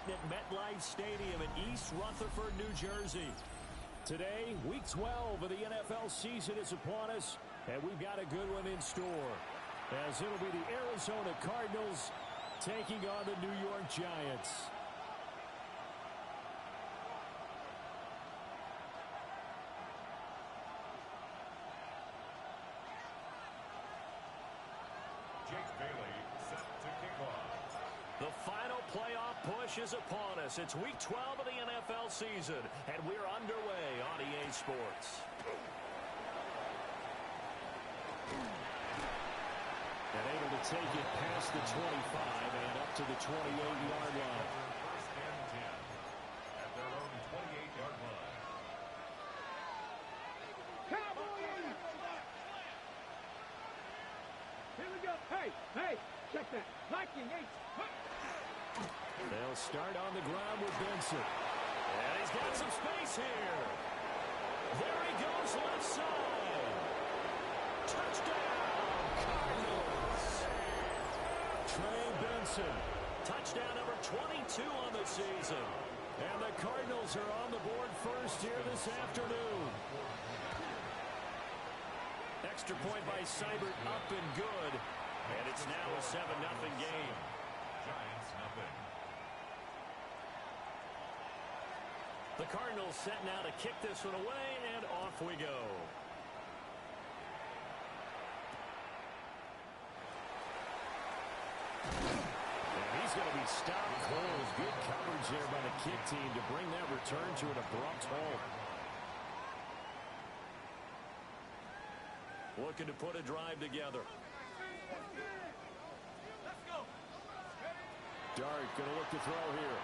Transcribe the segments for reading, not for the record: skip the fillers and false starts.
meeting at MetLife Stadium in East Rutherford, New Jersey. Today, Week 12 of the NFL season is upon us, and we've got a good one in store, as it'll be the Arizona Cardinals taking on the New York Giants. The final playoff push is upon us. It's Week 12 of the NFL season, and we're underway on EA Sports. And able to take it past the 25 and up to the 28-yard line. First and 10 at their own 28-yard line. Cowboys! Here we go. Hey, check that. Viking, hey. They'll start on the ground with Benson. And he's got some space here. There he goes left side. Touchdown, Cardinals. Trey Benson. Touchdown number 22 on the season. And the Cardinals are on the board first here this afternoon. Extra point by Seibert up and good. And it's now a 7-0 game. Giants nothing. The Cardinals set now to kick this one away, and off we go. And he's going to be stopped cold. Good coverage there by the kick team to bring that return to an abrupt halt. Looking to put a drive together. Dart going to look to throw here.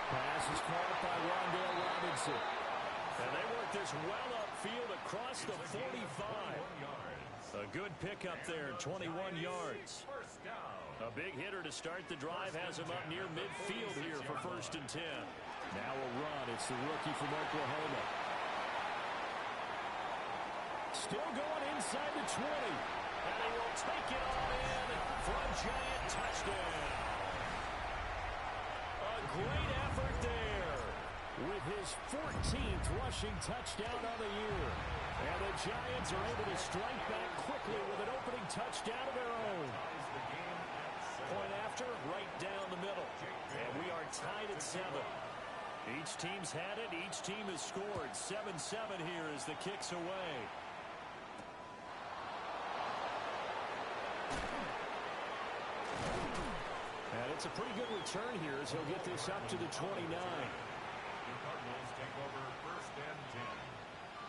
Pass is caught by Rondale Robinson. And they work this well upfield across the 45. A good pickup there, 21 yards. A big hitter to start the drive has him up near midfield here for 1st and 10. Now a run. It's the rookie from Oklahoma. Still going inside the 20. And he will take it all in for a Giant touchdown. A great effort there with his 14th rushing touchdown on the year. And the Giants are able to strike back quickly with an opening touchdown of their own. Point after, right down the middle. And we are tied at 7. Each team's had it. Each team has scored. 7-7 here as the kick's away. And it's a pretty good return here as he'll get this up to the 29. The Cardinals take over 1st and 10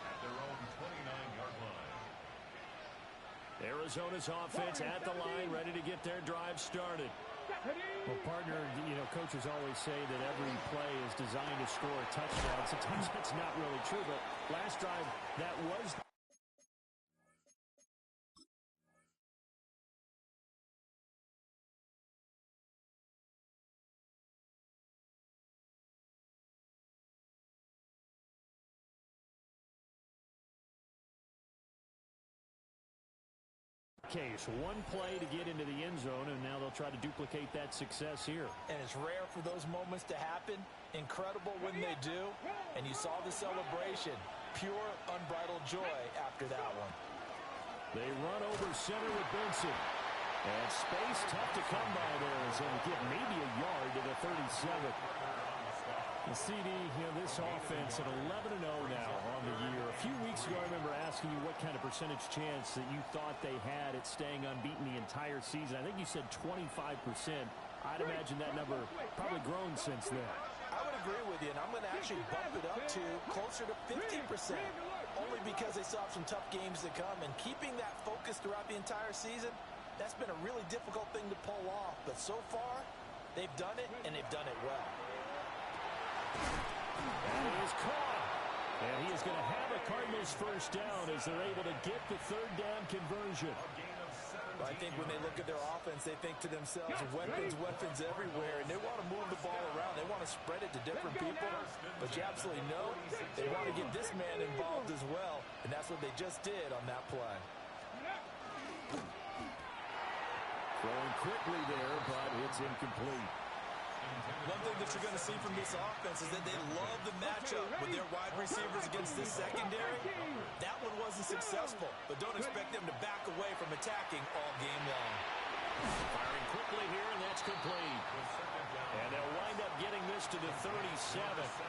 at their own 29-yard line. Arizona's offense at the line, ready to get their drive started. Well, partner, coaches always say that every play is designed to score a touchdown. Sometimes that's not really true, but last drive, that was... case. One play to get into the end zone, and now they'll try to duplicate that success here. And it's rare for those moments to happen. Incredible when they do. And you saw the celebration. Pure, unbridled joy after that one. They run over center with Benson. And space tough to come by there as they'll get maybe a yard to the 37. The CD, this offense at 11-0 now on the year. A few weeks ago, I remember asking you what kind of percentage chance that you thought they had at staying unbeaten the entire season. I think you said 25%. I'd imagine that number probably grown since then. I would agree with you, and I'm going to actually bump it up to closer to 50%, only because they still have some tough games to come. And keeping that focus throughout the entire season, that's been a really difficult thing to pull off. But so far, they've done it, and they've done it well. And he is caught. And he is going to have a Cardinals first down as they're able to get the 3rd down conversion. I think when they look at their offense, they think to themselves, weapons everywhere, and they want to move the ball around. They want to spread it to different people, but you absolutely know they want to get this man involved as well, and that's what they just did on that play. Throwing quickly there, but it's incomplete. what you're going to see from this offense is that they love the matchup with their wide receivers against this secondary. That one wasn't successful, but don't expect them to back away from attacking all game long. Firing quickly here, and that's complete. And they'll wind up getting this to the 37,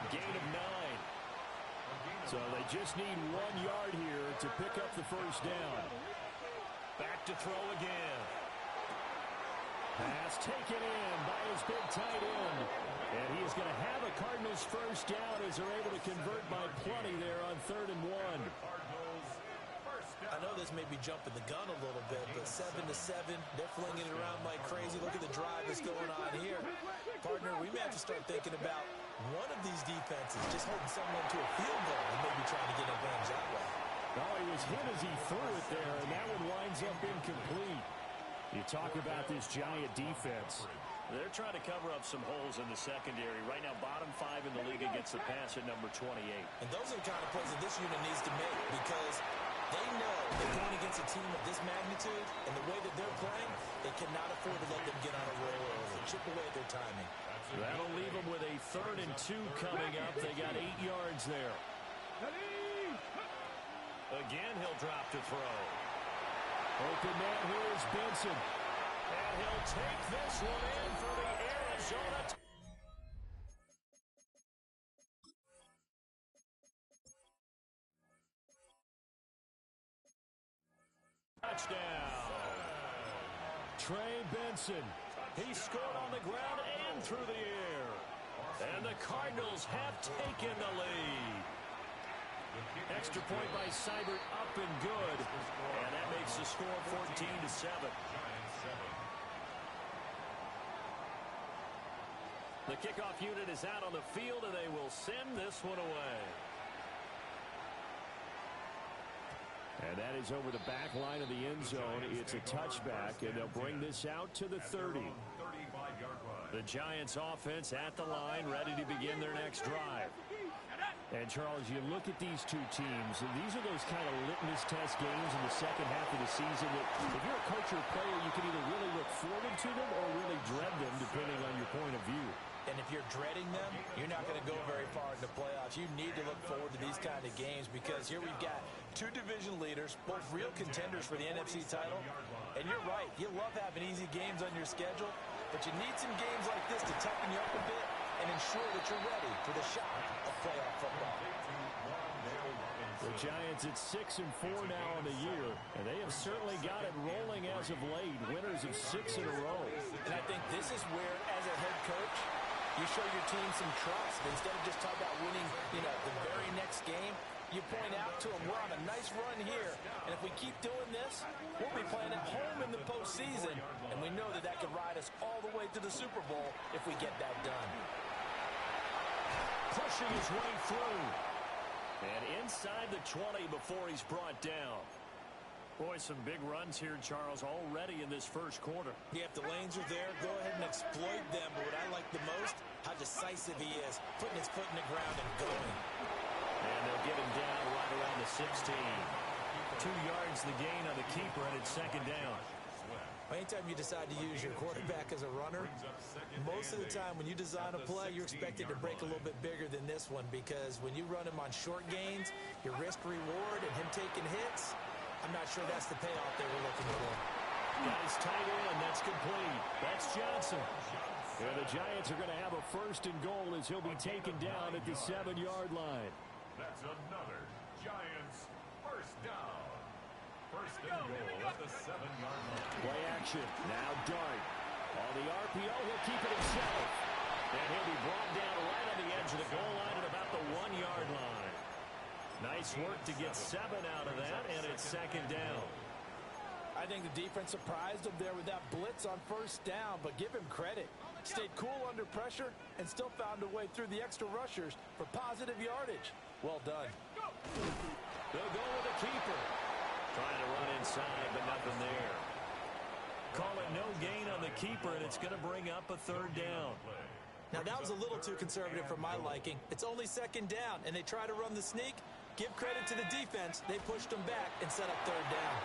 gain of 9. So they just need 1 yard here to pick up the first down. Back to throw again. Pass taken in by his big tight end. And he is going to have a Cardinals first down as they're able to convert by plenty there on 3rd and 1. I know this may be jumping the gun a little bit, but 7-7, they're flinging it around like crazy. Look at the drive that's going on here. Partner, we may have to start thinking about one of these defenses just holding someone to a field goal and maybe trying to get an advantage that way. Oh, he was hit as he threw it there, and that one winds up incomplete. You talk about this Giant defense. They're trying to cover up some holes in the secondary. Right now, bottom 5 in the league against the pass at number 28. And those are the kind of plays that this unit needs to make because they know they're going against a team of this magnitude, and the way that they're playing, they cannot afford to let them get on a roll early. Chip away at their timing. That'll leave them with a 3rd and 2 coming up. They got 8 yards there. Again, he'll drop to throw. Open man here is Benson. And he'll take this one in for the Arizona touchdown. Trey Benson. He scored on the ground and through the air. And the Cardinals have taken the lead. Extra point by Seibert up and good. And that makes the score 14-7. The kickoff unit is out on the field, and they will send this one away. And that is over the back line of the end zone. It's a touchback, and they'll bring this out to the 30. The Giants offense at the line, ready to begin their next drive. And, Charles, you look at these two teams, and these are those kind of litmus test games in the second half of the season that if you're a coach or a player, you can either really look forward to them or really dread them, depending on your point of view. And if you're dreading them, you're not going to go very far in the playoffs. You need to look forward to these kind of games because here we've got 2 division leaders, both real contenders for the NFC title. And you're right, you love having easy games on your schedule, but you need some games like this to toughen you up a bit and ensure that you're ready for the shock of playoff football. The Giants at 6-4 now on the year, and they have certainly got it rolling as of late, winners of 6 in a row. And I think this is where, as a head coach, you show your team some trust. Instead of just talking about winning, the very next game, you point out to them, we're on a nice run here, and if we keep doing this, we'll be playing at home in the postseason, and we know that could ride us all the way to the Super Bowl if we get that done. Pushing his way through. And inside the 20 before he's brought down. Boy, some big runs here, Charles, already in this first quarter. Yeah, if the lanes are there, go ahead and exploit them. But what I like the most, how decisive he is, putting his foot in the ground and going. And they'll get him down right around the 16. 2 yards the gain on the keeper, and it's 2nd down. Anytime you decide to use your quarterback as a runner, most of the time when you design a play, you're expected to break a little bit bigger than this one because when you run him on short gains, your risk-reward and him taking hits, I'm not sure that's the payoff they were looking for. Nice tight end. That's complete. That's Johnson. And the Giants are going to have a 1st and goal as he'll be taken down at the 7-yard line. That's another Giants 1st down. 1st and goal at the 7-yard line. Play action. Now Dart. On the RPO, he'll keep it himself. And he'll be brought down right on the edge of the goal line at about the 1-yard line. Nice work to get 7 out of that, and it's 2nd down. I think the defense surprised him there with that blitz on 1st down, but give him credit. Stayed cool under pressure and still found a way through the extra rushers for positive yardage. Well done. They'll go with the keeper. Trying to run inside, but nothing there. Call it no gain on the keeper, and it's going to bring up a 3rd down. Now, that was a little too conservative for my liking. It's only 2nd down, and they try to run the sneak. Give credit to the defense. They pushed them back and set up 3rd down.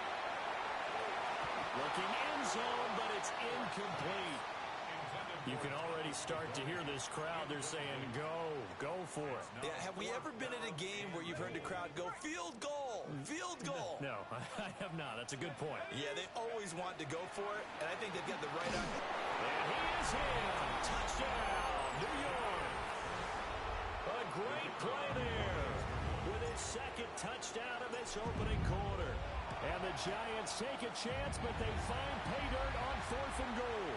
Looking end zone, but it's incomplete. You can already start to hear this crowd. They're saying, go for it. Yeah, have we ever been at a game where you've heard the crowd go, field goal, field goal? No, I have not. That's a good point. Yeah, they always want to go for it, and I think they've got the right idea. And he is in. Touchdown, New York. A great play there with his second touchdown of this opening quarter. And the Giants take a chance, but they find pay dirt on 4th and goal.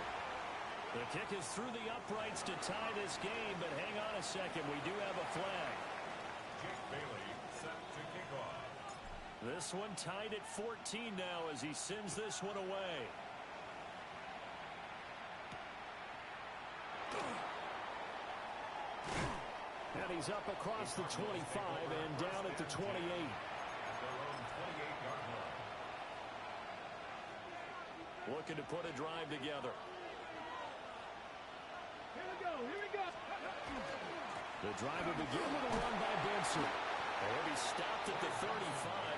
The kick is through the uprights to tie this game, but hang on a second. We do have a flag. Jake Bailey set to kick off. This one tied at 14 now as he sends this one away. And he's up across the 25 and down at the 28. At their own 28-yard line. Looking to put a drive together. Here we go. The drive will begin with a run by Benson. And he'll be stopped at the 35,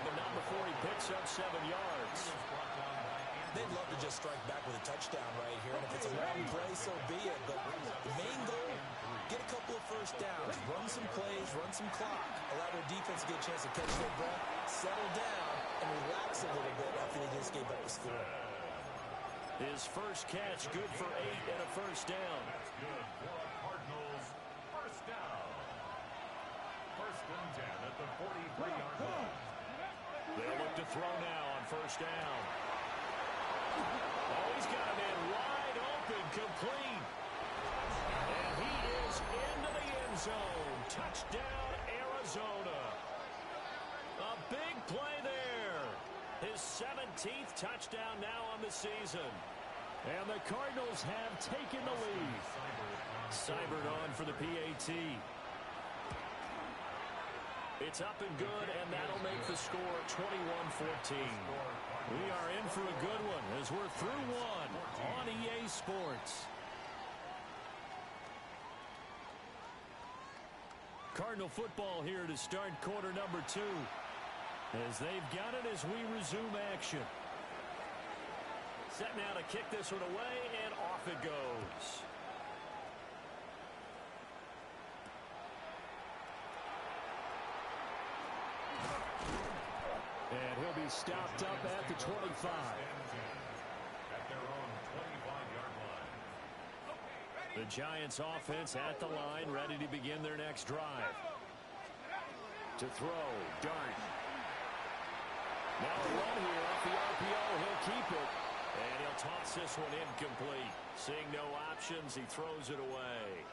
but not before he picks up 7 yards. They'd love to just strike back with a touchdown right here, and if it's a long play, so be it. But the main goal, get a couple of first downs, run some plays, run some clock, allow their defense to get a chance to catch their breath, settle down, and relax a little bit after they just gave up the score. His first catch, good for 8 and a first down. That's good for a Cardinals first down. First and 10 at the 43-yard line. They'll look to throw now on first down. Oh, he's got him in wide open, complete. And he is into the end zone. Touchdown, Arizona. A big play there. His 17th touchdown now on the season. And the Cardinals have taken the lead. Seibert on for the PAT. It's up and good, and that'll make the score 21-14. We are in for a good one as we're through one on EA Sports. Cardinal football here to start quarter number 2. As they've got it as we resume action. Set now to kick this one away, and off it goes. And he'll be stopped up at the 25. At their own 25-yard line. The Giants offense at the line, ready to begin their next drive. To throw, Dart. Now a run here off the RPO. He'll keep it. And he'll toss this one incomplete. Seeing no options, he throws it away.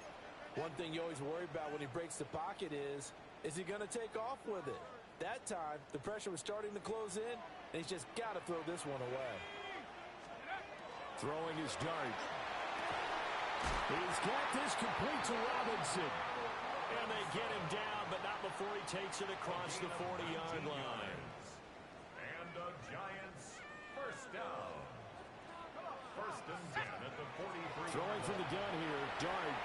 One thing you always worry about when he breaks the pocket is he going to take off with it? That time, the pressure was starting to close in, and he's just got to throw this one away. Throwing his Dart. He's got this complete to Robinson. And they get him down, but not before he takes it across the 40-yard line. And the Giants first down. First and 10 at the 43. Throwing from the gun here, Dart.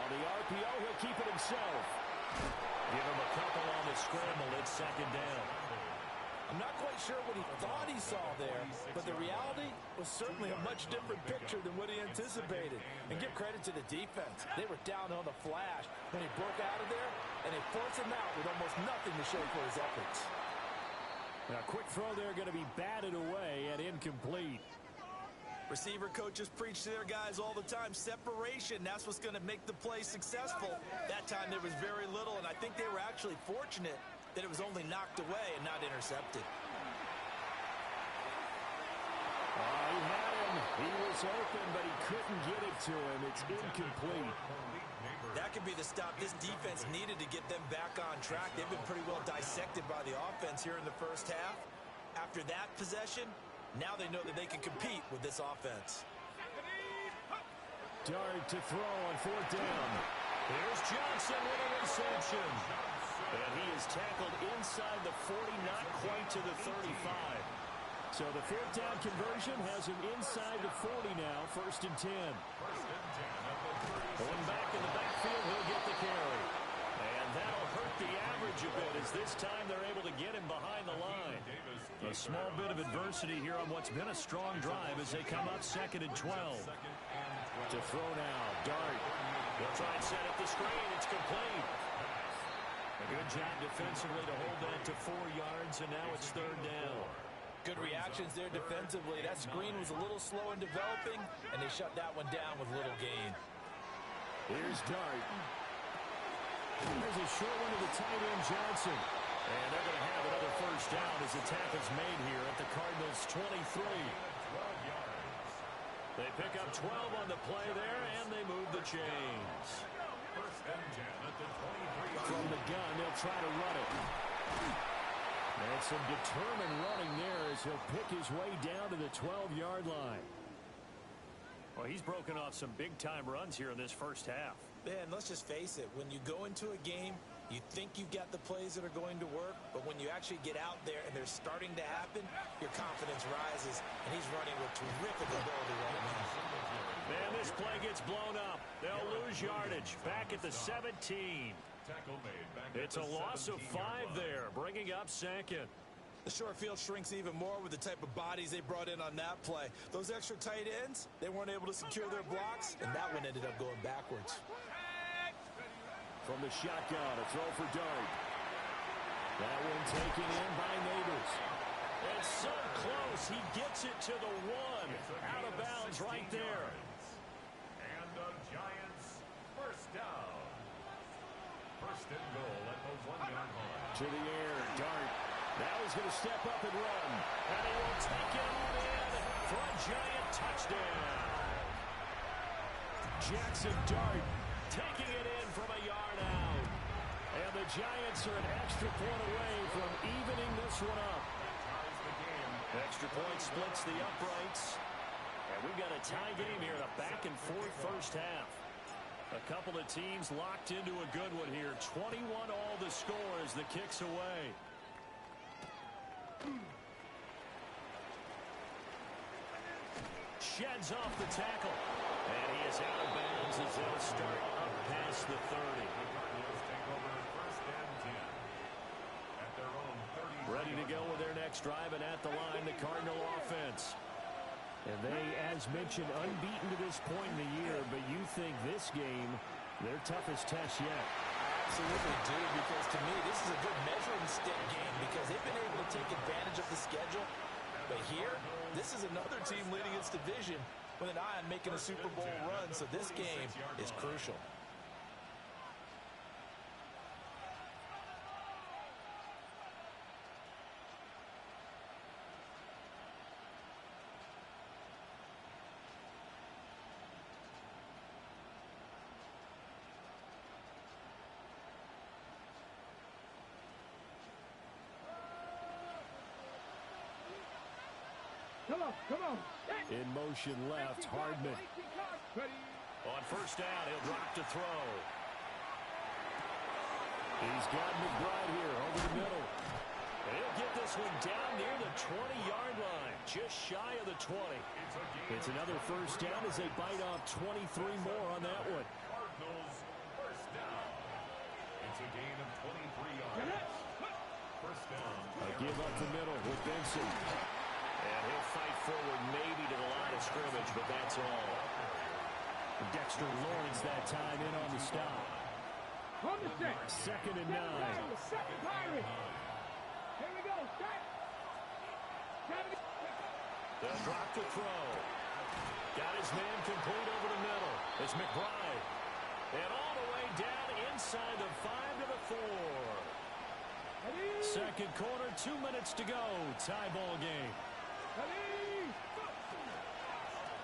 On the RPO, he'll keep it himself. Give him a couple on the scramble. It's second down. I'm not quite sure what he thought he saw there, but the reality was certainly a much different picture than what he anticipated. And give credit to the defense. They were down on the flash when he broke out of there, and they forced him out with almost nothing to show for his efforts. Now, quick throw there going to be batted away and incomplete. Receiver coaches preach to their guys all the time. Separation, that's what's going to make the play successful. That time there was very little, and I think they were actually fortunate that it was only knocked away and not intercepted. He had him. He was open, but he couldn't get it to him. It's incomplete. That could be the stop this defense needed to get them back on track. They've been pretty well dissected by the offense here in the first half. After that possession, now they know that they can compete with this offense. Dart to throw on fourth down. Here's Johnson with a reception. And he is tackled inside the 40, not quite to the 35. So the fourth down conversion has him inside the 40 now, first and 10. Going back in the backfield, he'll get the carry. And that'll hurt the average a bit as this time they're able to get him behind the line. A small bit of adversity here on what's been a strong drive as they come up second and 12. To throw now, Dart. They'll try and set up the screen. It's complete. A good job defensively to hold that to 4 yards, and now it's third down. Good reactions there defensively. That screen was a little slow in developing, and they shut that one down with little gain. Here's Dart. There's a short one to the tight end, Johnson. And they're going to have another first down as the tackle's made here at the Cardinals' 23. They pick up 12 on the play there, and they move the chains. First and 10 at the 23. From the gun, they'll try to run it. And some determined running there as he'll pick his way down to the 12-yard line. Well, he's broken off some big-time runs here in this first half. Man, let's just face it. When you go into a game, you think you've got the plays that are going to work, but when you actually get out there and they're starting to happen, your confidence rises, and he's running with terrific ability right now. Man, this play gets blown up. They'll lose yardage back at the 17. Tackle made back It's a loss of 5 there, bringing up second. The short field shrinks even more with the type of bodies they brought in on that play. Those extra tight ends, they weren't able to secure their blocks, and that one ended up going backwards. From the shotgun, a throw for Dart. That one taken in by Neighbors. It's so close. He gets it to the 1. Out of bounds right there. And the Giants first down. First and goal at the 1-yard line. To the air, Dart. Now he's going to step up and run. And he will take it on in for a Giant touchdown. Jackson Dart taking it in from a yard out. And the Giants are an extra point away from evening this one up. Extra point splits the uprights. And we've got a tie game here in a back-and-forth first half. A couple of teams locked into a good one here. 21 all the score as the kick's away. Sheds off the tackle. And he is out of bounds as they'll start up past the 30. Ready to go with their next drive, and at the line, the Cardinal offense. And they, as mentioned, unbeaten to this point in the year, but you think this game, their toughest test yet. I absolutely do, because to me, this is a good measuring stick game because they've been able to take advantage of the schedule. But here, this is another team leading its division with an eye on making a Super Bowl run, so this game is crucial. Come on. In motion left, Hardman. On first down, he'll drop to throw. He's got McBride here over the middle. And he'll get this one down near the 20-yard line, just shy of the 20. It's another first down as they bite off 23 more on that one. Cardinals first down. It's a gain of 23 yards. First down. A give up the middle with Benson. And he'll fight forward maybe to the line of scrimmage, but that's all. Dexter Lawrence that time in on the stop. On the set. 2nd and 9. Second pirate. Here we go. Start. They'll drop to throw. Got his man complete over the middle. It's McBride. And all the way down inside the 5 to the 4. Second quarter, 2 minutes to go. Tie ball game.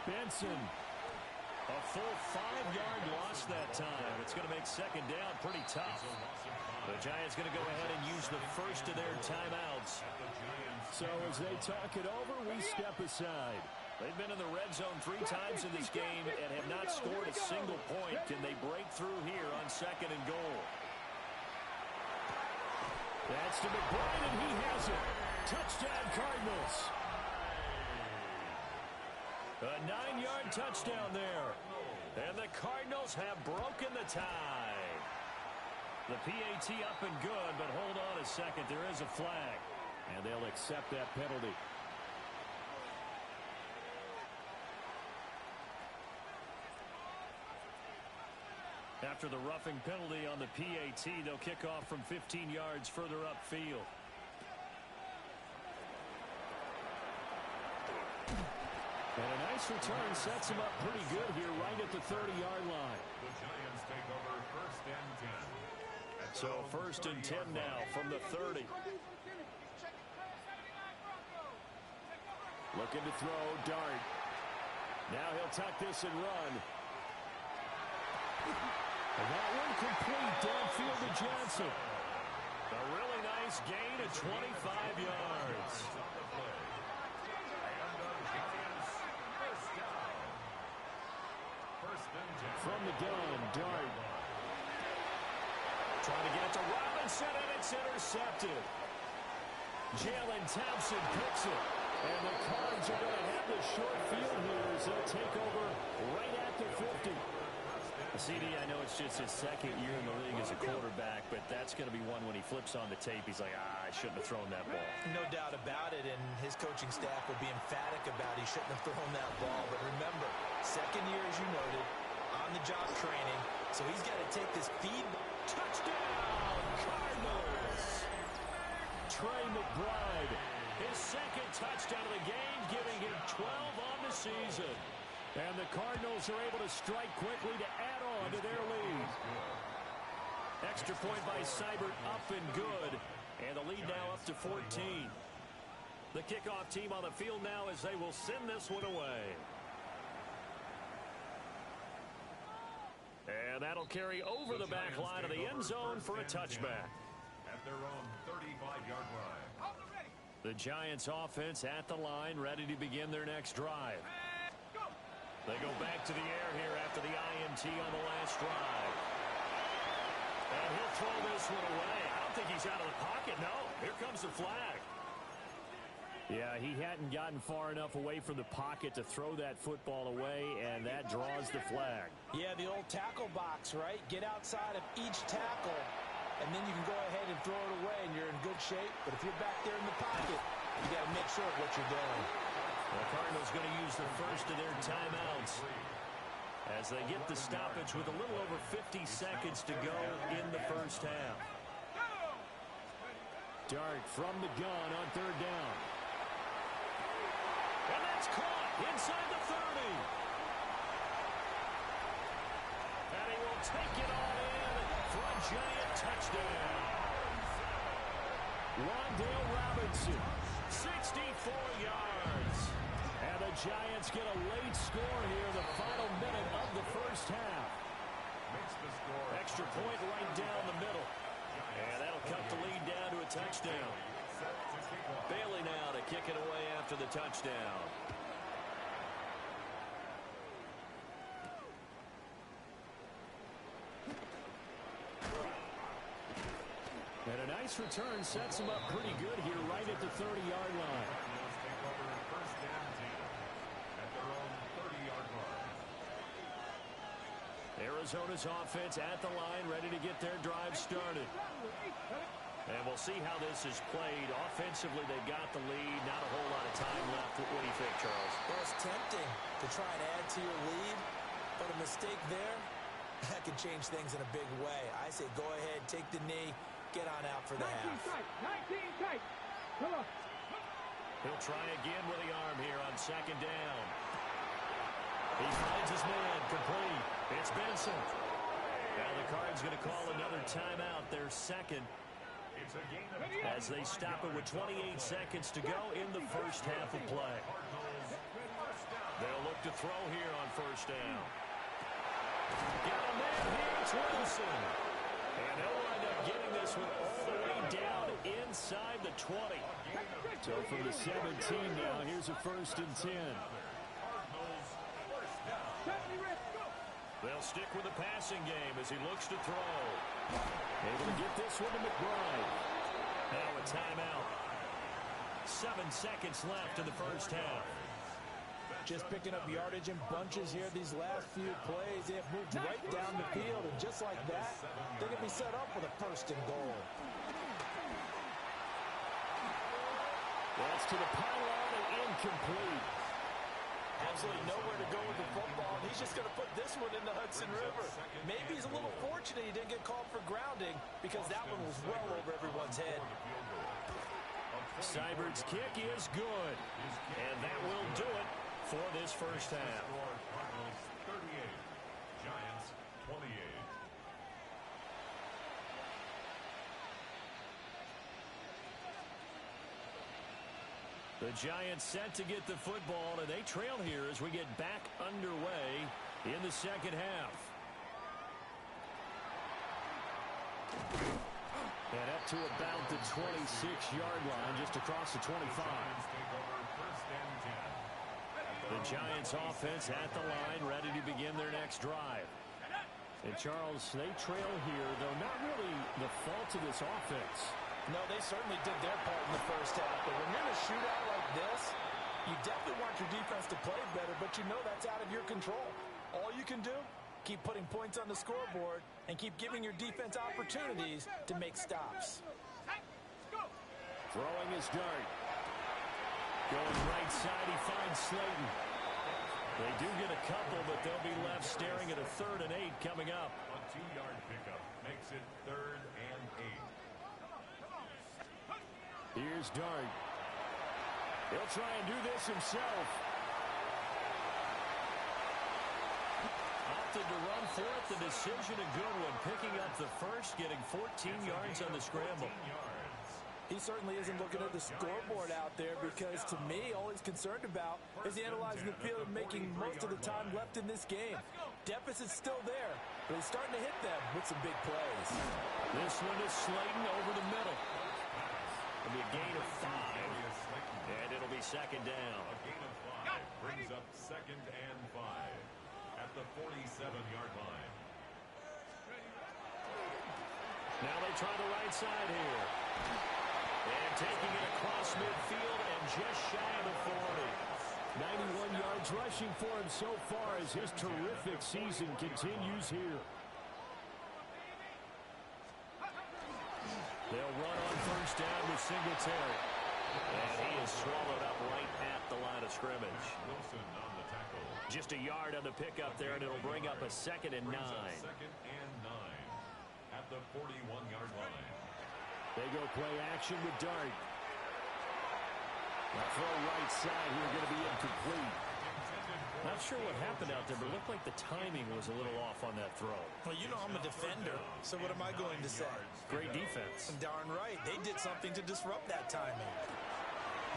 Benson. A full 5-yard loss that time. It's going to make second down pretty tough. The Giants going to go ahead and use the first of their timeouts. So as they talk it over, we step aside. They've been in the red zone 3 times in this game and have not scored a single point. Can they break through here on 2nd and goal? That's to McBride, and he has it. Touchdown, Cardinals. A 9-yard touchdown there. And the Cardinals have broken the tie. The PAT up and good, but hold on a second. There is a flag. And they'll accept that penalty. After the roughing penalty on the PAT, they'll kick off from 15 yards further upfield. And a nice return sets him up pretty good here right at the 30-yard line. The Giants take over first and 10. So first and 10 now from the 30. Looking to throw, Dart. Now he'll tuck this and run. And that one complete downfield to Johnson. A really nice gain of 25 yards. From the gun, Dart. Trying to get it to Robinson, and it's intercepted. Jalen Thompson picks it. And the Cards are going to have the short field here as they'll take over right at the 50. CD, I know it's just his second year in the league as a quarterback, but that's going to be one when he flips on the tape, he's like, I shouldn't have thrown that ball. No doubt about it, and his coaching staff will be emphatic about he shouldn't have thrown that ball. But remember, second year, as you noted, on-the-job training, so he's got to take this feedback. Touchdown, Cardinals! Trey McBride, his second touchdown of the game, giving him 12 on the season. And the Cardinals are able to strike quickly to add on to their lead. Extra point by Seibert, up and good. And the lead now up to 14. The kickoff team on the field now as they will send this one away. And that'll carry over the back line of the end zone for a touchback. At their own 35-yard line. The Giants offense at the line, ready to begin their next drive. They go back to the air here after the INT on the last drive. And he'll throw this one away. I don't think he's out of the pocket. No, here comes the flag. Yeah, he hadn't gotten far enough away from the pocket to throw that football away, and that draws the flag. Yeah, the old tackle box, right? Get outside of each tackle, and then you can go ahead and throw it away, and you're in good shape. But if you're back there in the pocket, you got to make sure of what you're doing. The Cardinals going to use the first of their timeouts as they get the stoppage with a little over 50 seconds to go in the first half. Dart from the gun on third down. And that's caught inside the 30. And he will take it all in for a Giant touchdown. Wan'Dale Robinson, 64 yards. And the Giants get a late score here in the final minute of the first half. Extra point right down the middle. And that'll cut the lead down to a touchdown. Bailey now to kick it away after the touchdown. And a nice return sets him up pretty good here right at the 30-yard line. Arizona's offense at the line, ready to get their drive started. And we'll see how this is played. Offensively, they've got the lead. Not a whole lot of time left. What do you think, Charles? Well, it's tempting to try and add to your lead, but a mistake there, that could change things in a big way. I say go ahead, take the knee, get on out for the half. 19 tight. Come on. He'll try again with the arm here on second down. He finds his man, complete. It's Benson. Now the Cards going to call another timeout, their second, as they stop it with 28 seconds to go in the first half of play. They'll look to throw here on first down. Got a man here, it's Wilson. And he'll wind up getting this one all the way down inside the 20. So from the 17 now, here's a first and 10. They'll stick with the passing game as he looks to throw. Able to get this one to McBride. Now a timeout. 7 seconds left in the first half. Just picking up yardage in bunches here these last few plays. They have moved right down the field, and just like that, they can be set up with a first and goal. That's to the pylon and incomplete. Absolutely nowhere to go with the football. He's just going to put this one in the Hudson River. Maybe he's a little he didn't get called for grounding because that one was well over everyone's head. Seibert's kick is good. And that will do it for this first half. Cardinals 38, Giants 28. The Giants set to get the football, and they trail here as we get back underway in the second half. And up to about the 26-yard line, just across the 25. The Giants offense at the line, ready to begin their next drive. And Charles, they trail here, though not really the fault of this offense. No, they certainly did their part in the first half. But when you're in a shootout like this, you definitely want your defense to play better, but you know that's out of your control. All you can do, keep putting points on the scoreboard and keep giving your defense opportunities to make stops. Throwing his dart. Going right side, he finds Slayton. They do get a couple, but they'll be left staring at a 3rd and 8 coming up. A 2-yard pickup makes it 3rd and 8. Here's Dart. He'll try and do this himself. Opted to run for it. The decision a good one. Picking up the first, getting 14 yards on the scramble. He certainly isn't looking at the scoreboard out there because, to me, all he's concerned about is analyzing the field and making most of the time left in this game. Deficit's still there, but he's starting to hit them with some big plays. This one is Slayton over the middle. It'll be a gain of 5, and it'll be second down. A gain of 5 brings up 2nd and 5 at the 47-yard line. Now they try the right side here. And taking it across midfield and just shy of the 40. 91 yards rushing for him so far as his terrific season continues here. They'll run on first down with Singletary. And he is swallowed up right at the line of scrimmage. Wilson on the tackle. Just a yard on the pickup there, and it'll bring up a 2nd and 9. 2nd and 9 at the 41-yard line. They go play action with Dart. The throw right side here going to be incomplete. Not sure what happened out there, but it looked like the timing was a little off on that throw. Well, you know I'm a defender, so what am I going to say? Great defense. Darn right. They did something to disrupt that timing.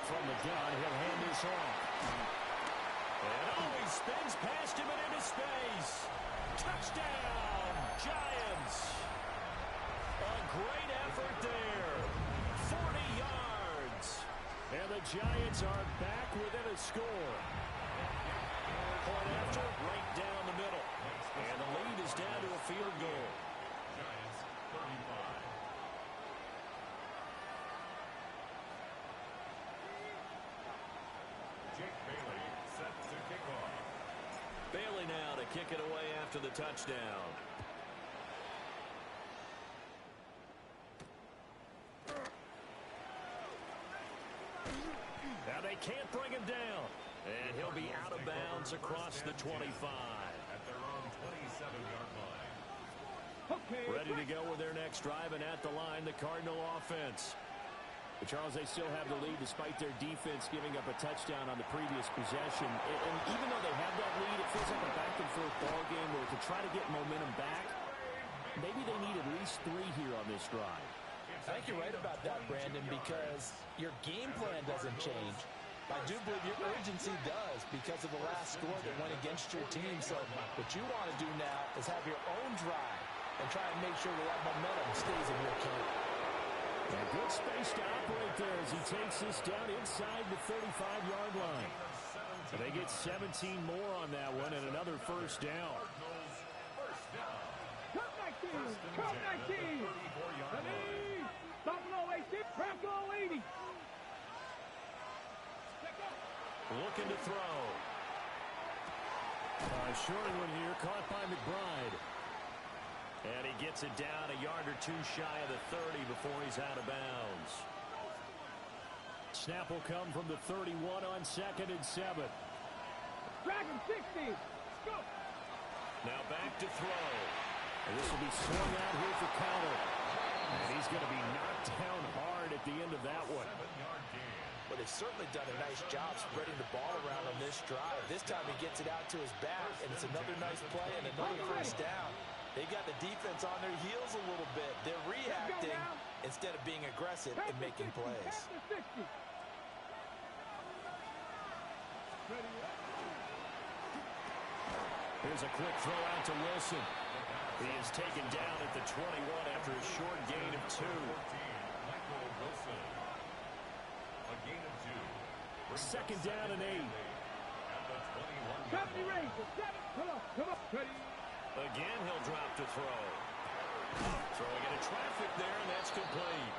From the gun, he'll hand this off. And he spins past him and into space. Touchdown, Giants. A great effort there. 40 yards. And the Giants are back within a score. Point after, right down the middle. And the lead is down to a field goal. Giants 35. Jake Bailey set to kick off. Bailey now to kick it away after the touchdown. Now they can't bring him down. And he'll be out of bounds across the 25. At their own 27-yard line. Ready to go with their next drive, and at the line, the Cardinal offense. But Charles, they still have the lead despite their defense giving up a touchdown on the previous possession. And even though they have that lead, it feels like a back-and-forth ball game where to try to get momentum back, maybe they need at least 3 here on this drive. I think you're right about that, Brandon, because your game plan doesn't change. I do believe your urgency does because of the last score that went against your team. So what you want to do now is have your own drive and try and make sure that momentum stays in your camp. And good space to operate there as he takes this down inside the 35-yard line. So they get 17 more on that one and another first down. Come 19! Come 19! Buffalo 18! Bronco 80! Looking to throw. Short one here, caught by McBride. And he gets it down a yard or 2 shy of the 30 before he's out of bounds. Snap will come from the 31 on 2nd and 7. Dragon 60! Go! Now back to throw. And this will be swung out here for counter. And he's going to be knocked down hard at the end of that one. But they've certainly done a nice job spreading the ball around on this drive. This time he gets it out to his back, and it's another nice play and another first down. They got the defense on their heels a little bit. They're reacting instead of being aggressive and making plays. Here's a quick throw out to Wilson. He is taken down at the 21 after a short gain of 2. Second down and 8. Again, he'll drop to throw. Throwing into traffic there, and that's complete.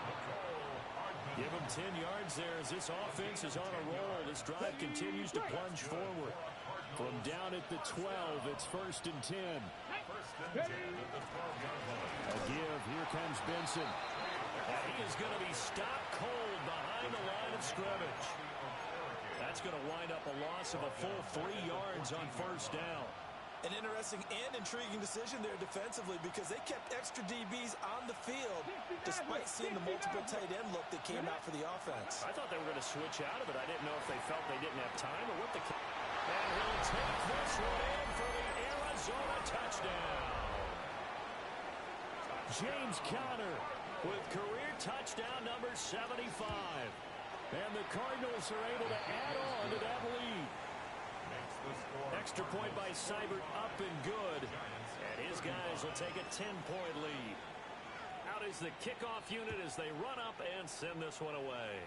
Give him 10 yards there as this offense is on a roll. This drive continues to plunge forward. From down at the 12, it's 1st and 10. A give. Here comes Benson. And he is going to be stopped cold behind the line of scrimmage. That's going to wind up a loss of a full 3 yards on 1st down. An interesting and intriguing decision there defensively because they kept extra DBs on the field despite seeing the multiple tight end look that came out for the offense. I thought they were going to switch out of it. I didn't know if they felt they didn't have time or what the... And he'll take this one in for the Arizona touchdown. James Conner with career touchdown number 75. And the Cardinals are able to add on to that lead. Extra point by Seibert up and good. And his guys will take a 10-point lead. Out is the kickoff unit as they run up and send this one away.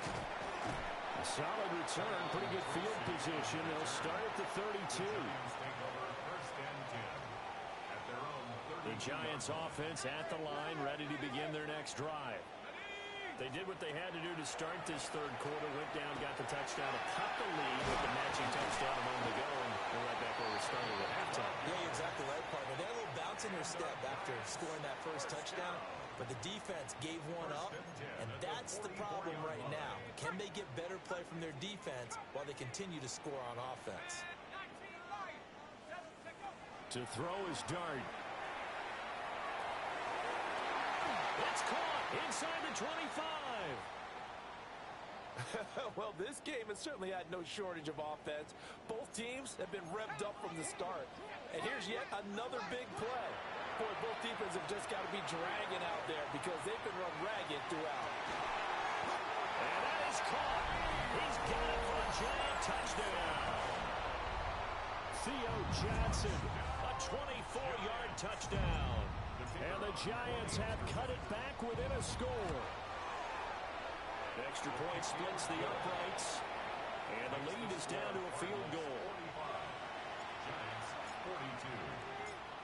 A solid return, pretty good field position. They'll start at the 32. The Giants offense at the line, ready to begin their next drive. They did what they had to do to start this third quarter. Went down, got the touchdown, to cut the lead with the matching touchdown a moment ago, and we're right back where we started at halftime. Yeah, you're exactly right, partner. They had a little bounce in their step after scoring that first touchdown, but the defense gave one up, and that's the problem right now. Can they get better play from their defense while they continue to score on offense? To throw is Dart. It's caught inside the 25. Well, this game has certainly had no shortage of offense. Both teams have been revved up from the start. And here's yet another big play. Boy, both defenses have just got to be dragging out there because they've been run ragged throughout. And that is caught. He's got it for a giant touchdown. Theo Johnson, a 24-yard touchdown. And the Giants have cut it back within a score. Extra point splits the uprights. And the lead is down to a field goal.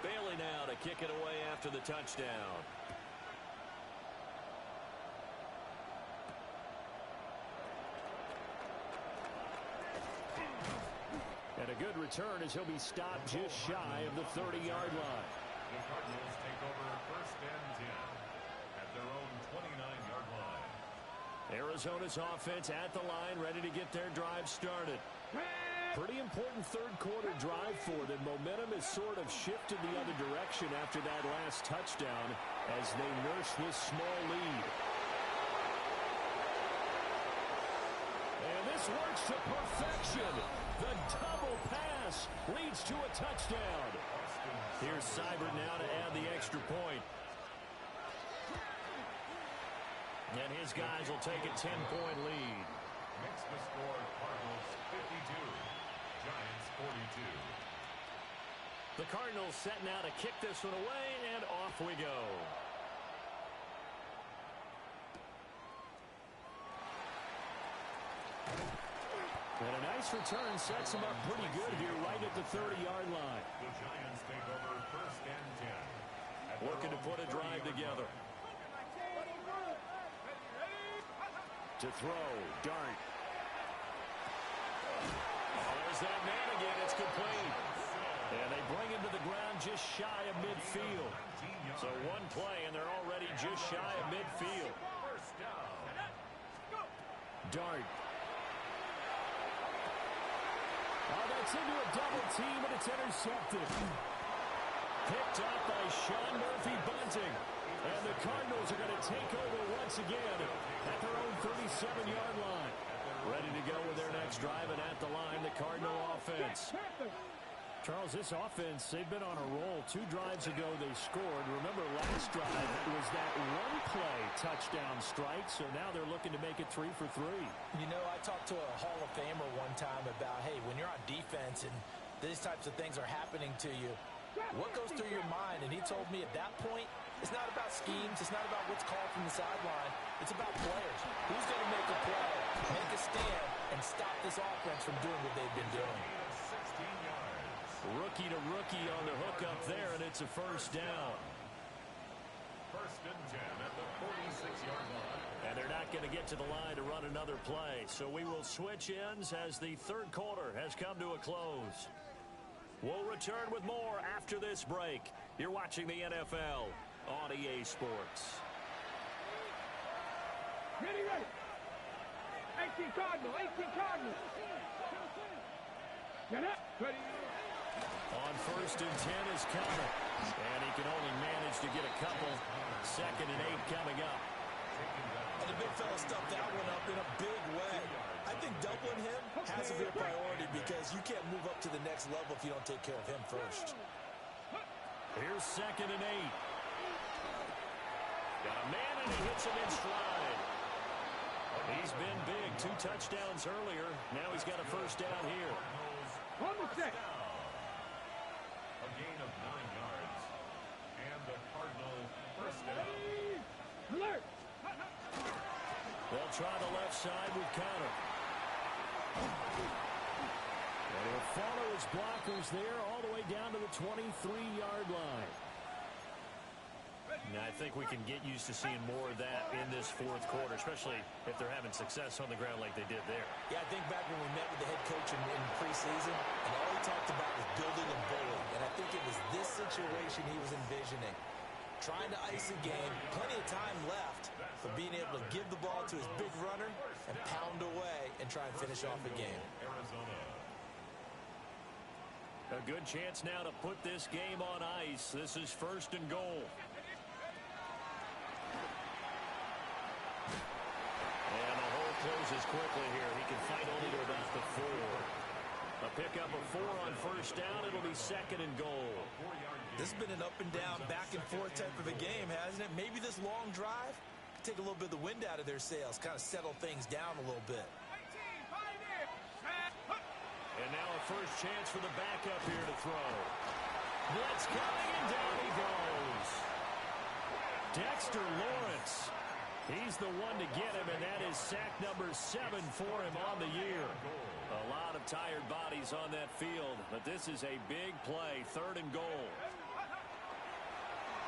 Bailey now to kick it away after the touchdown. And a good return as he'll be stopped just shy of the 30-yard line. The Cardinals take over 1st and 10 at their own 29-yard line. Arizona's offense at the line, ready to get their drive started. Pretty important third quarter drive for them. Momentum has sort of shifted the other direction after that last touchdown as they nurse this small lead. And this works to perfection. The double pass leads to a touchdown. Here's Seibert now to add the extra point. And his guys will take a 10-point lead. Makes the score Cardinals 52, Giants 42. The Cardinals set now to kick this one away, and off we go. And a nice return sets him up pretty good here right at the 30-yard line. The Giants take over 1st and 10. Looking to put a drive together. To throw, Dart. Oh, there's that man again. It's complete. And they bring him to the ground just shy of midfield. So one play, and they're already just shy of midfield. Dart. Oh, that's into a double team, and it's intercepted. Picked up by Sean Murphy-Bunting. And the Cardinals are going to take over once again at their own 37-yard line. Ready to go with their next drive, and at the line, the Cardinal offense. Charles, this offense, they've been on a roll. 2 drives ago, they scored. Remember, last drive was that one-play touchdown strike, so now they're looking to make it 3 for 3. You know, I talked to a Hall of Famer one time about, hey, when you're on defense and these types of things are happening to you, what goes through your mind? And he told me at that point, it's not about schemes. It's not about what's called from the sideline. It's about players. Who's going to make a play, make a stand, and stop this offense from doing what they've been doing? Rookie to rookie on the hook up there, and it's a first down. First and 10 at the 46-yard line. And they're not going to get to the line to run another play. So we will switch ends as the third quarter has come to a close. We'll return with more after this break. You're watching the NFL on EA Sports. Ready. 18 Cardinal. Get up. Ready. On first and 10 is Connor. And he can only manage to get a couple. Second and 8 coming up. And the big fella stuffed that one up in a big way. I think doubling him has a real priority because you can't move up to the next level if you don't take care of him first. Here's second and 8. Got a man, and he hits him in stride. He's been big. 2 touchdowns earlier. Now he's got a first down here. On the set. A gain of 9 yards. And the Cardinal first down. Alert. They'll try the left side with Connor. And he'll follow his blockers there all the way down to the 23-yard line. Now, I think we can get used to seeing more of that in this fourth quarter, especially if they're having success on the ground like they did there. Yeah, I think back when we met with the head coach in preseason, and all he talked about was building and bullying. And I think it was this situation he was envisioning. Trying to ice a game, plenty of time left, but being able to give the ball to his big runner and pound away and try and finish off a game. A good chance now to put this game on ice. This is first and goal. And the hole closes quickly here. He can fight only to about the 4. A pickup of 4 on first down. It'll be second and goal. This has been an up and down, back and forth type of a game, hasn't it? Maybe this long drive take a little bit of the wind out of their sails, kind of settle things down a little bit. And now a first chance for the backup here to throw. Blitz coming, and down he goes. Dexter Lawrence. He's the one to get him, and that is sack number 7 for him on the year. A lot of tired bodies on that field, but this is a big play, third and goal.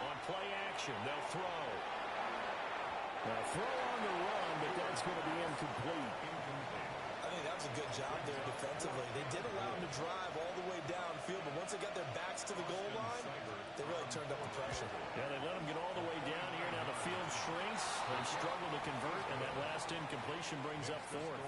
On play action, they'll throw. Now throw on the run, but that's going to be incomplete. I think that was a good job there defensively. They did allow him to drive all the way downfield, but once they got their backs to the goal line, they really turned up the pressure. Yeah, they let him get all the way down here. Now the field shrinks. They struggle to convert, and that last incompletion brings up 4th.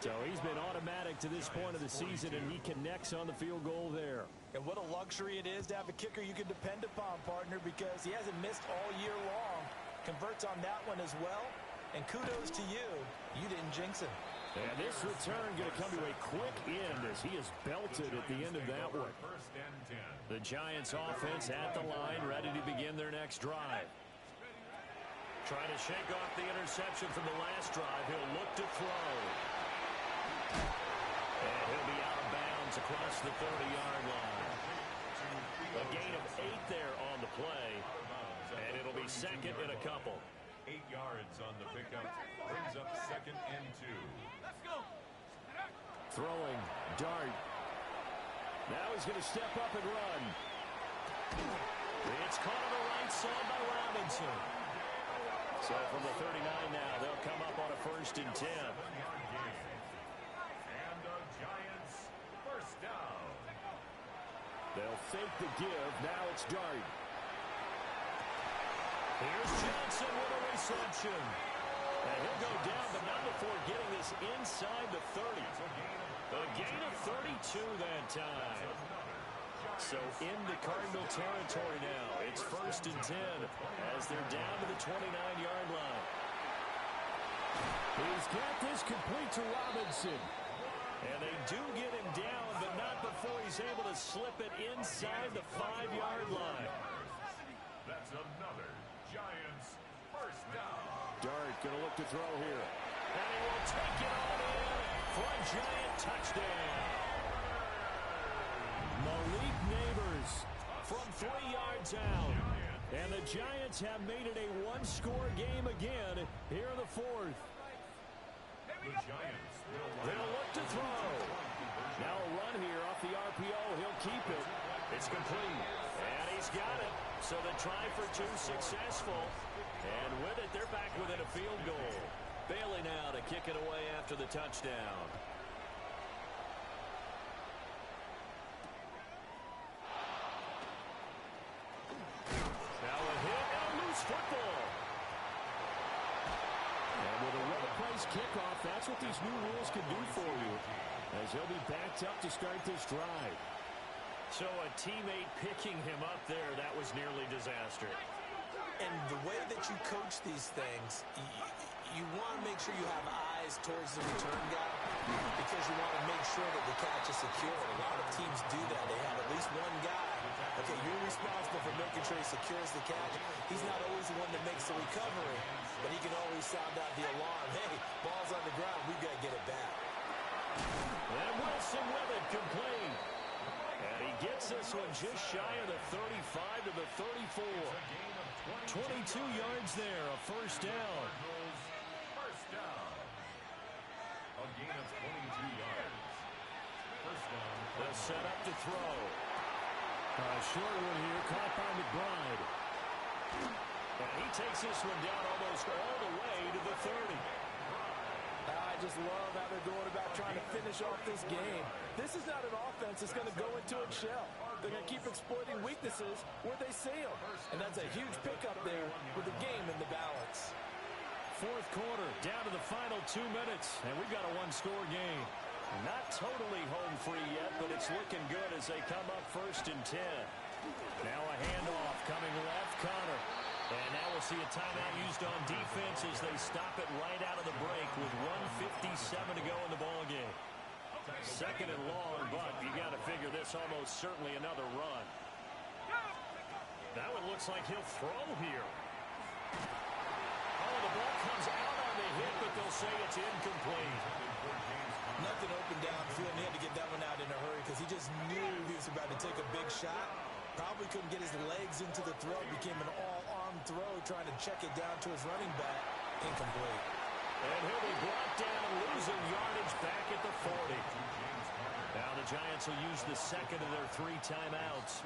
So he's been automatic to this point of the season, and he connects on the field goal there. And what a luxury it is to have a kicker you can depend upon, partner, because he hasn't missed all year long. Converts on that one as well. And kudos to you. You didn't jinx him. And this return going to come to a quick end as he is belted at the end of that one. The Giants offense at the line, ready to begin their next drive. Trying to shake off the interception from the last drive. He'll look to throw. And he'll be out of bounds across the 30-yard line. A gain of 8 there on the play. And it'll be second and a couple. 8 yards on the pickup. Brings up second and 2. Throwing, dart. Now he's going to step up and run. It's caught on the right side by Robinson. So from the 39 now, they'll come up on a first and 10. And the Giants first down. They'll fake the give. Now it's Dart. Here's Johnson with a reception. And he'll go down, but not before getting this inside the 30. A gain of 32 that time. So into Cardinal territory now. It's 1st and 10 as they're down to the 29-yard line. He's got this complete to Robinson. And they do get him down, but not before he's able to slip it inside the 5-yard line. That's another Giants first down. Dart going to look to throw here. And he will take it on in for a Giant touchdown. Malik Neighbors from 3 yards out. And the Giants have made it a one-score game again here in the 4th. The Giants They'll look to throw. Now a run here off the RPO. He'll keep it. It's complete. And he's got it. So the try for 2 successful. And with it, they're back within a field goal. Bailey now to kick it away after the touchdown. Now a hit and a loose football. And with a well-placed kickoff, that's what these new rules can do for you, as he'll be backed up to start this drive. So a teammate picking him up there, that was nearly disaster. And the way that you coach these things, you want to make sure you have eyes towards the return guy because you want to make sure that the catch is secure. A lot of teams do that. They have at least one guy. Okay, you're responsible for making sure he secures the catch. He's not always the one that makes the recovery, but he can always sound out the alarm. Hey, ball's on the ground. We've got to get it back. And Wilson with it, complete. And he gets this one just shy of the 35 to the 34. 22 yards there, a first down. First down. A gain of 22 yards. First down. They'll set up to throw. A short one here, caught by McBride. And he takes this one down almost all the way to the 30. I just love how they're going about trying to finish off this game. This is not an offense that's going to go into its shell. They're going to keep exploiting weaknesses where they see them. And that's a huge pickup there with the game in the balance. 4th quarter, down to the final 2 minutes, and we've got a one-score game. Not totally home free yet, but it's looking good as they come up 1st and 10. Now a handoff coming left, Connor. And now we'll see a timeout used on defense as they stop it right out of the break with 1:57 to go in the ballgame. 2nd and long, but you got to figure this almost certainly another run. Now it looks like he'll throw here. Oh, the ball comes out on the hit, but they'll say it's incomplete. Nothing open downfield, and he had to get that one out in a hurry because he just knew he was about to take a big shot. Probably couldn't get his legs into the throw. Became an all-arm throw, trying to check it down to his running back. Incomplete. And he'll be brought down, losing yardage back at the 40. Now the Giants will use the 2nd of their 3 timeouts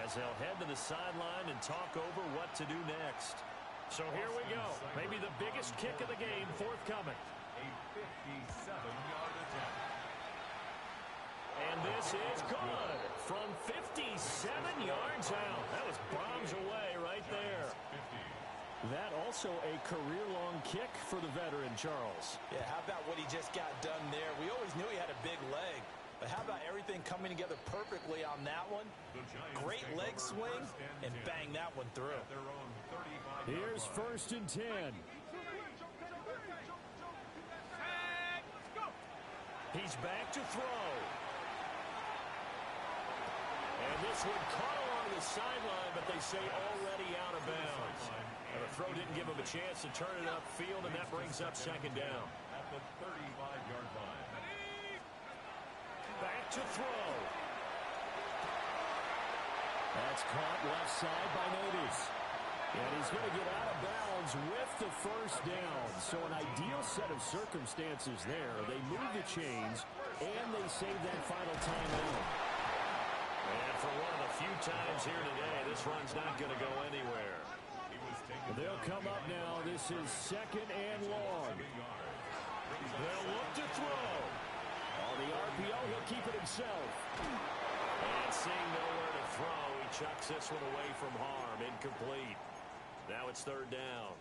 as they'll head to the sideline and talk over what to do next. So here we go. Maybe the biggest kick of the game forthcoming. A 57-yard attempt. And this is good from 57 yards out. That was bombs away right there. That also a career-long kick for the veteran, Charles. Yeah, how about what he just got done there? We always knew he had a big leg, but how about everything coming together perfectly on that one? Great leg swing, and bang that one through. Here's 1st and 10. He's back to throw. And this one caught along the sideline, but they say already out of bounds. And the throw didn't give him a chance to turn it upfield, and that brings up 2nd down. At the 35-yard line. Back to throw. That's caught left side by Natives. And he's going to get out of bounds with the first down. So an ideal set of circumstances there. They move the chains, and they save that final timeout. And for one of the few times here today, this run's not going to go anywhere. They'll come up now. This is 2nd and long. They'll look to throw. On the RPO, he'll keep it himself. And seeing nowhere to throw, he chucks this one away from harm. Incomplete. Now it's 3rd down.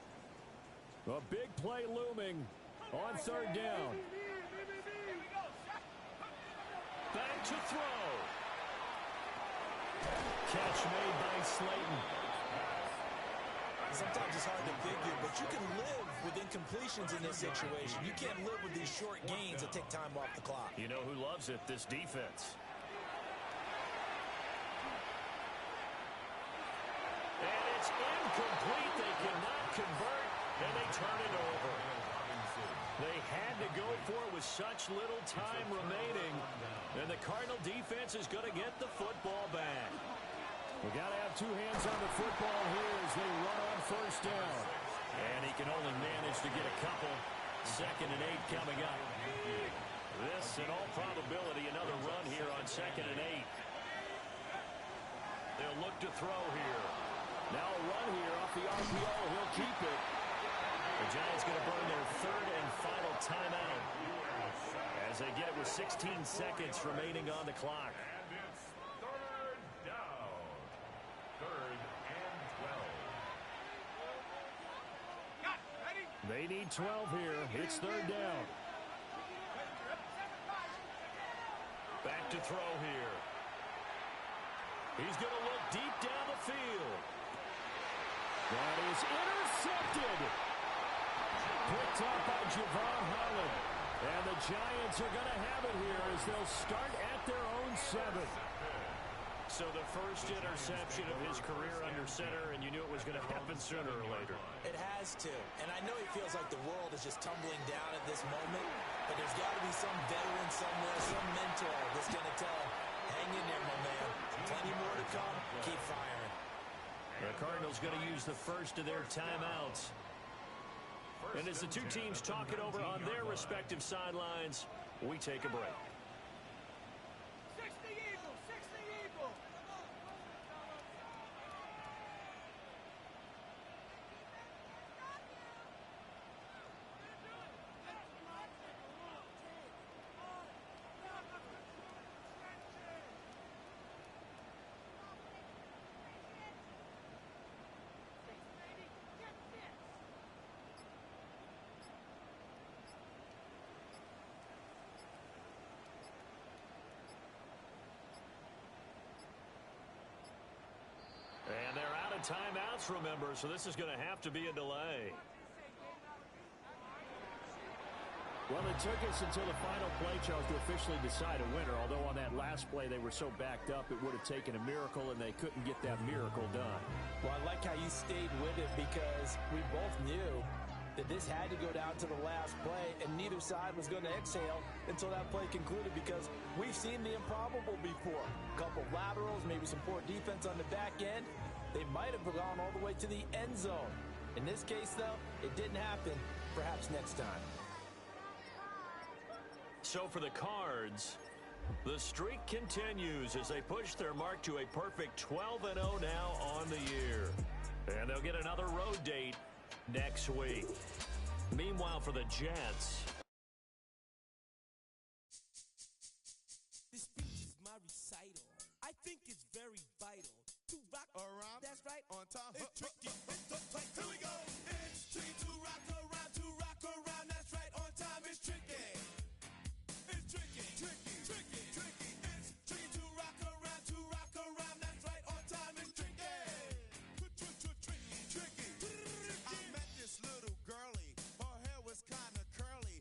A big play looming on third down. Back to throw. Catch made by Slayton. Sometimes it's hard to figure, but you can live with incompletions in this situation. You can't live with these short gains that take time off the clock. You know who loves it? This defense. And it's incomplete. They cannot convert, and they turn it over. They had to go for it with such little time remaining, and the Cardinal defense is going to get the football back. We got to have two hands on the football here as they run on first down. And he can only manage to get a couple. 2nd and 8 coming up. This, in all probability, another run here on 2nd and 8. They'll look to throw here. Now a run here off the RPO. He'll keep it. The Giants going to burn their 3rd and final timeout as they get it with 16 seconds remaining on the clock. They need 12 here. It's 3rd down. Back to throw here. He's going to look deep down the field. That is intercepted. Picked up by Javon Holland. And the Giants are going to have it here as they'll start at their own 7. So the first interception of his career under center, and you knew it was going to happen sooner or later. It has to. And I know he feels like the world is just tumbling down at this moment, but there's got to be some veteran somewhere, some mentor that's going to tell him, hang in there, my man. Plenty more to come. Keep firing. The Cardinals going to use the first of their timeouts. And as the two teams talk it over on their respective sidelines, we take a break. And they're out of timeouts, remember, so this is going to have to be a delay. Well, it took us until the final play, Charles, to officially decide a winner, although on that last play they were so backed up it would have taken a miracle, and they couldn't get that miracle done. Well, I like how you stayed with it because we both knew that this had to go down to the last play, and neither side was going to exhale until that play concluded because we've seen the improbable before. A couple laterals, maybe some poor defense on the back end. They might have gone all the way to the end zone. In this case, though, it didn't happen. Perhaps next time. So for the Cards, the streak continues as they push their mark to a perfect 12-0 now on the year. And they'll get another road date next week. Meanwhile, for the Jets, this speech is my recital. I think it's very vital to rock around. That's right. On time. It's tricky. It's the place. Here we go. It's tricky to rock around. To rock around. That's right. On time. It's tricky. It's tricky. Tricky. Tricky. Tricky. It's tricky to rock around. To rock around. That's right. On time. It's tricky. Tricky. Tricky. I met this little girlie. Her hair was kind of curly.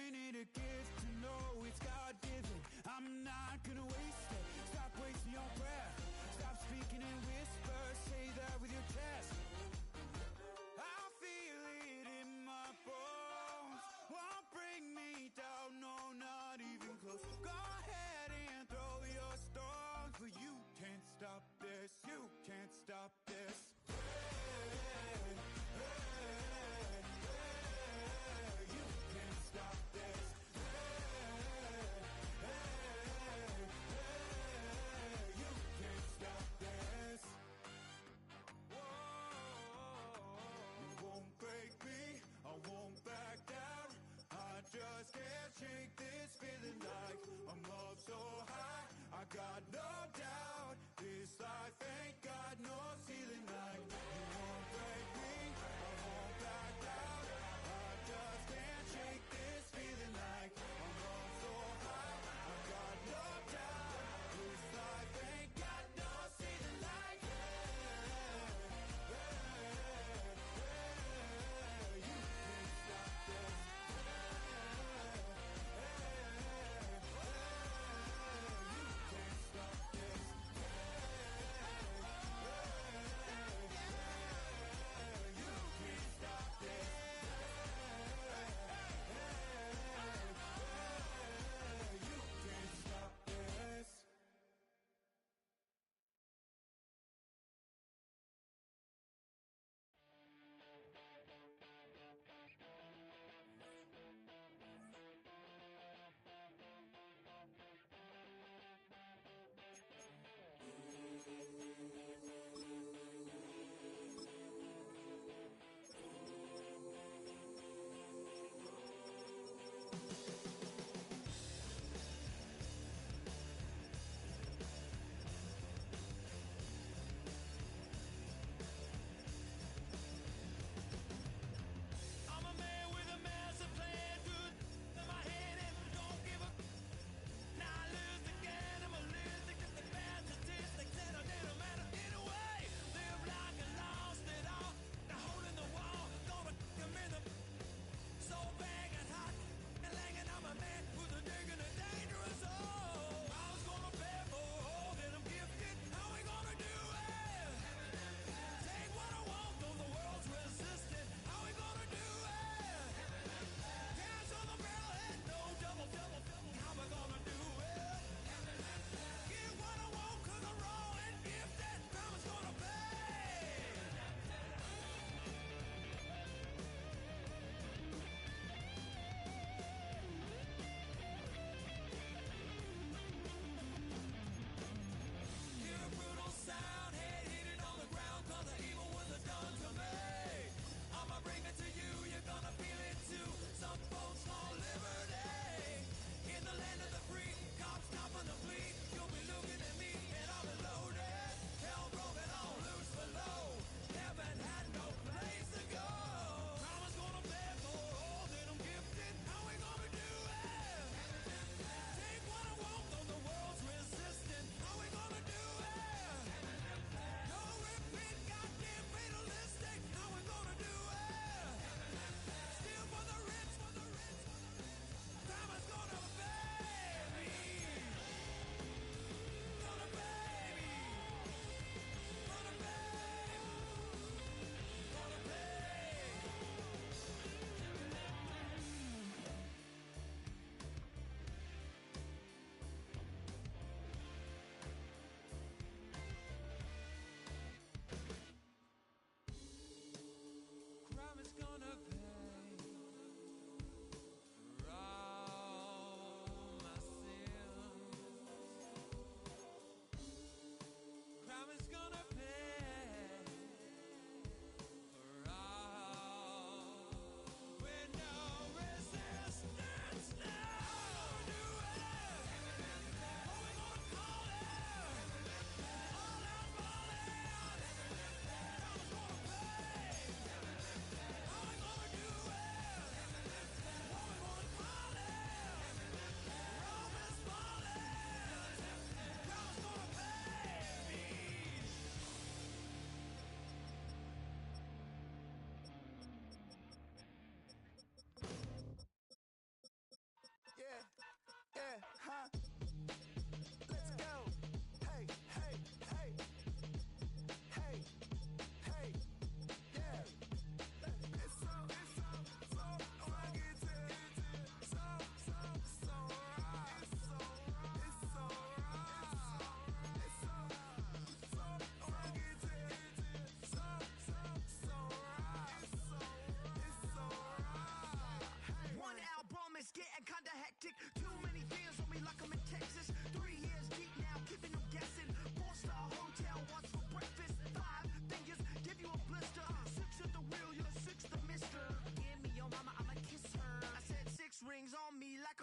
Ain't it a gift to know it's God-given? I'm not gonna waste it. Stop wasting your breath. Stop speaking in whispers. Say that with your chest. I feel it in my bones. Won't bring me down, no, not even close. Go ahead and throw your stones, but you can't stop this. You can't stop this. Hey, hey, hey, you can't stop this. You can't stop this. You won't break me, I won't back down. I just can't shake this feeling like I'm up so high. I got no doubt, this life ain't got no ceiling like. You won't break me, I won't back down. I just can't shake this feeling like I'm up so high. I got no doubt, this life ain't got no ceiling like. You can't stop this. You can't stop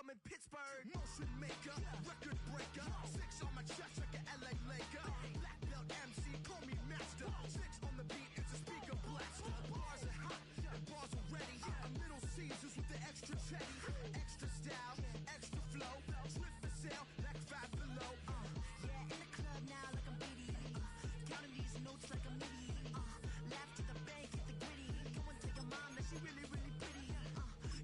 I'm in Pittsburgh. Motion maker, record breaker. 6 on my chest like an LA Laker. Black belt MC, call me master. 6 on the beat, it's a speaker blaster. Bars are hot, and bars are ready. A middle Caesars with the extra chetty. Extra style, extra flow. Slip for sale, like 5 below. Yeah, in the club now like I'm BD. Counting these notes like I'm MIDI. Laugh to the bank, hit the gritty. Go and tell your mom that she really, really pretty.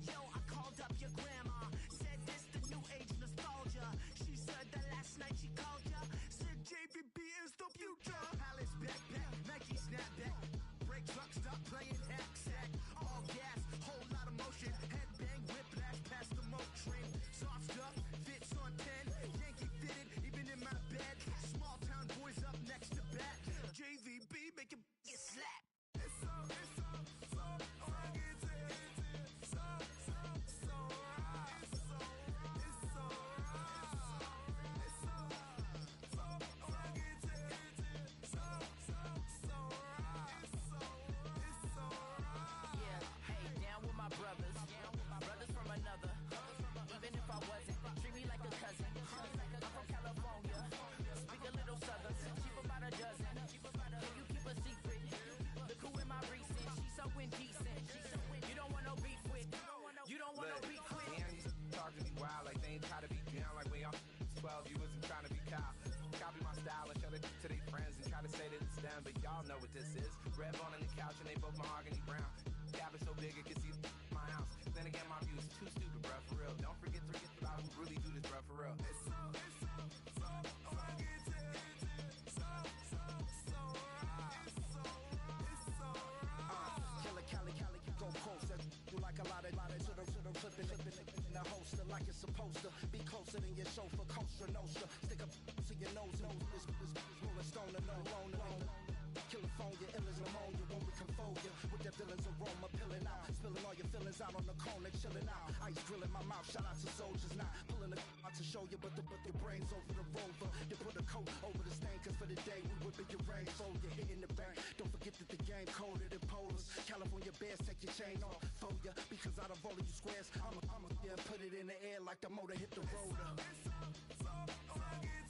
Yo, I called up your grandma. Said this the new age nostalgia. She said that last night she called ya. Said JVB is the future. Palace backpack, Nike snapback. Break truck, stop playing hack sack. All gas, whole lot of motion. Headbang, whiplash, past the moat train. Soft stuff, fits on 10. Yankee fitted, even in my bed. Small town boys up next to bat. JVB, make it slap. It's so rugged. Brothers from another. Even if I wasn't, treat me like a cousin. I'm from California. Speak a little southern. Cheap about a dozen. Can you keep a secret? Look who in my recent. She's so indecent. You don't want no beef with. You don't want no beef with. Man, you talk to me wild like they ain't try to be down like when y'all 12. You wasn't trying to be Kyle. Copy my style and show it to their friends and try to say that it's them, but y'all know what this is. Red bone on the couch and they both mahogany brown. Cabin so big it can see my house. Then again, my view is too stupid, bruh, for real. Don't forget about who really do this, bruh, for real. It's so rugged. Killer Cali, go closer. You like a lot of to the flipping in the holster like it's supposed to be closer than your chauffeur, Costa Nostra. Stick up to your nose, this rolling stone and no loner. California, ill as pneumonia when we confold you with that villain's aroma, pilling out, spilling all your feelings out on the corner, chilling out. Ice grilling my mouth, shout out to soldiers now, pulling the out to show you, but your brains over the rover. You put a coat over the stain, cause for the day we whipping your range, so you're hitting the bank. Don't forget that the game colder than polars. California bears, take your chain off for ya, because out of all of you squares, I'ma put it in the air like the motor hit the roller. It's so rugged.